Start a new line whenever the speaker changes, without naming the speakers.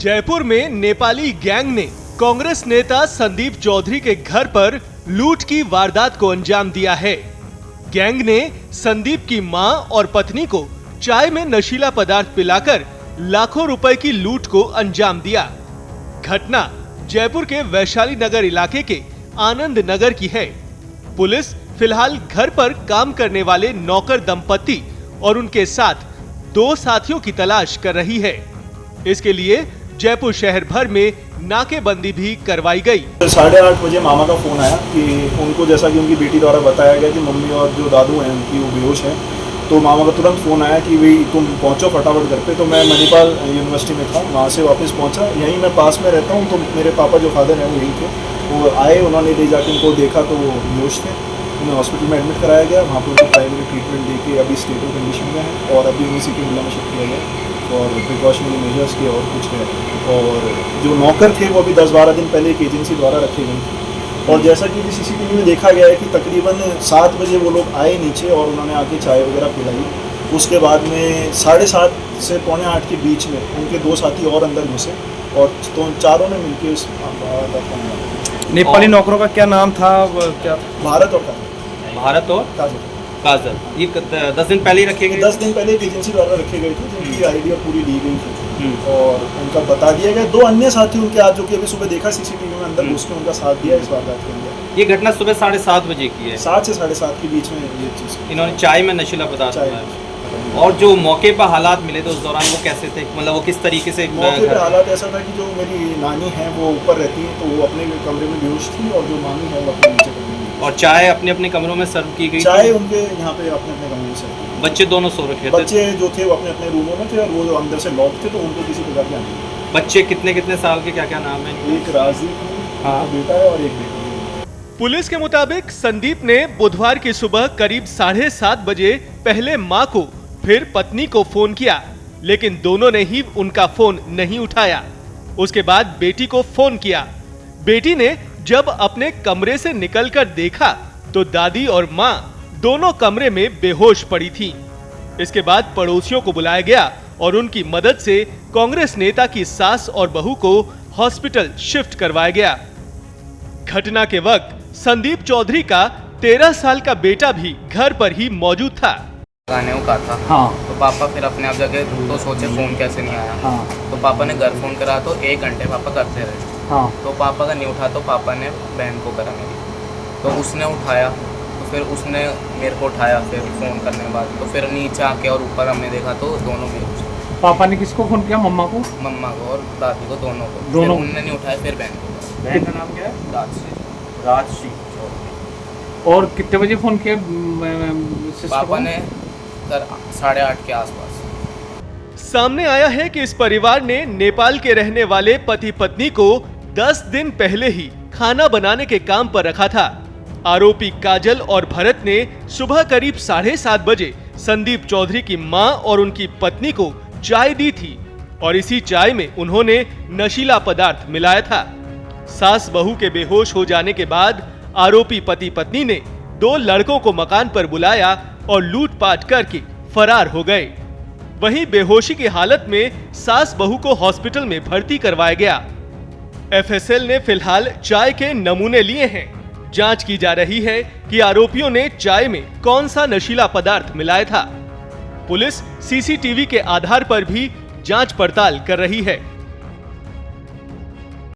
जयपुर में नेपाली गैंग ने कांग्रेस नेता संदीप चौधरी के घर पर लूट की वारदात को अंजाम दिया है। गैंग ने संदीप की मां और पत्नी को चाय में नशीला पदार्थ पिलाकर लाखों रुपए की लूट को अंजाम दिया। घटना जयपुर के वैशाली नगर इलाके के आनंद नगर की है। पुलिस फिलहाल घर पर काम करने वाले नौकर दंपति और उनके साथ 2 साथियों की तलाश कर रही है। इसके लिए जयपुर शहर भर में नाकेबंदी भी करवाई गई।
8:30 बजे मामा का फोन आया कि उनको, जैसा कि उनकी बेटी द्वारा बताया गया कि मम्मी और जो दादू हैं उनकी वो बेहोश हैं। तो मामा का तुरंत फ़ोन आया कि भाई तुम पहुंचो फटाफट घर पे। तो मैं मणिपाल यूनिवर्सिटी में था, वहाँ से वापस पहुंचा। यहीं मैं पास में रहता हूँ, तो मेरे पापा जो फादर हैं वो यहीं थे। वो आए, उन्होंने ले जाके उनको देखा तो वो बेहोश थे। उन्हें हॉस्पिटल में एडमिट कराया गया। वहाँ पर उनको प्राइमरी ट्रीटमेंट दे के अभी स्टेबल कंडीशन में है और अभी उन्हें सिटी जिला में शिफ्ट किया गया और प्रिकॉशनरी मेजर्स के और कुछ है। और जो नौकर थे वो अभी 10-12 दिन पहले एक एजेंसी द्वारा रखे गए थे। और जैसा कि सीसीटीवी में देखा गया है कि तकरीबन 7 बजे वो लोग आए नीचे और उन्होंने आके चाय वगैरह पिलाई। उसके बाद में 7:30 से 7:45 के बीच में उनके 2 साथी और अंदर घुसे और तो चारों ने मिलकर उस
नेपाली नौकरों का क्या नाम था? क्या
भारत और
काजल। ये 10 दिन पहले ही रखे गए?
10 दिन पहले एक एजेंसी द्वारा रखे गए थे जिनकी आइडिया पूरी ली गई थी और उनका बता दिया गया। 2 अन्य साथी उनके आज, जो कि अभी सुबह देखा सीसीटीवी में, अंदर घुस के उनका साथ दिया इस वारदात के अंदर।
ये घटना सुबह 7:30 बजे की है।
7 से 7:30 के बीच में ये चीज़।
इन्होंने चाय में नशीला पदार्थ पिलाया। और जो मौके पर हालात मिले थे उस दौरान वो कैसे थे, मतलब वो किस तरीके से?
मौके पे हालात ऐसा था कि जो मेरी नानी है वो ऊपर रहती है, तो वो अपने कमरे में बेहोश थी और जो मामी है वो अपने नीचे कमरे में।
और चाय अपने अपने कमरों में सर्व की गई?
चाय उनके यहाँ पे अपने अपने कमरे में सर्व।
बच्चे दोनों सो रखे थे?
बच्चे जो थे वो अपने अपने रूमों में थे और वो जो अंदर से लॉक थे, तो उनको किसी प्रकार की आने।
बच्चे कितने साल के, क्या क्या नाम है?
एक राजीव बेटा है और एक बेटी है।
पुलिस के मुताबिक संदीप ने बुधवार की सुबह करीब 7:30 बजे पहले मां को फिर पत्नी को फोन किया, लेकिन दोनों ने ही उनका फोन नहीं उठाया। उसके बाद बेटी को फोन किया। बेटी ने जब अपने कमरे से निकलकर देखा तो दादी और मां दोनों कमरे में बेहोश पड़ी थीं। इसके बाद पड़ोसियों को बुलाया गया और उनकी मदद से कांग्रेस नेता की सास और बहू को हॉस्पिटल शिफ्ट करवाया गया। घटना के वक्त संदीप चौधरी का 13 साल का बेटा भी घर पर ही मौजूद था।
गाने को कहा था।
हाँ।
तो पापा फिर अपने आप जगह तो सोचे फ़ोन कैसे नहीं आया।
हाँ।
तो पापा ने घर फ़ोन करा तो 1 घंटे पापा करते रहे।
हाँ।
तो पापा का नहीं उठा तो पापा ने बहन को करा मेरी, तो उसने उठाया, तो फिर उसने मेरे को उठाया। फिर फ़ोन करने के बाद तो फिर नीचे आके और ऊपर हमने देखा तो दोनों बेहोश।
पापा ने किसको फोन किया? मम्मा को?
मम्मा को और दादी को, दोनों को।
दोनों?
उनने नहीं उठाया, फिर बहन को।
बहन का नाम क्या है?
राजश्री।
और कितने बजे फोन किया
पापा ने 8:30 के आसपास।
सामने आया है कि इस परिवार ने नेपाल के रहने वाले पति पत्नी को 10 दिन पहले ही खाना बनाने के काम पर रखा था। आरोपी काजल और भरत ने सुबह करीब 7:30 बजे संदीप चौधरी की मां और उनकी पत्नी को चाय दी थी और इसी चाय में उन्होंने नशीला पदार्थ मिलाया था। सास बहू के बेहोश हो जाने के बाद आरोपी पति पत्नी ने 2 लड़कों को मकान पर बुलाया और लूटपाट करके फरार हो गए। वहीं बेहोशी की हालत में सास बहू को हॉस्पिटल में भर्ती करवाया गया। एफएसएल ने फिलहाल चाय के नमूने लिए हैं। जांच की जा रही है कि आरोपियों ने चाय में कौन सा नशीला पदार्थ मिलाया था। पुलिस सीसीटीवी के आधार पर भी जांच पड़ताल कर रही है।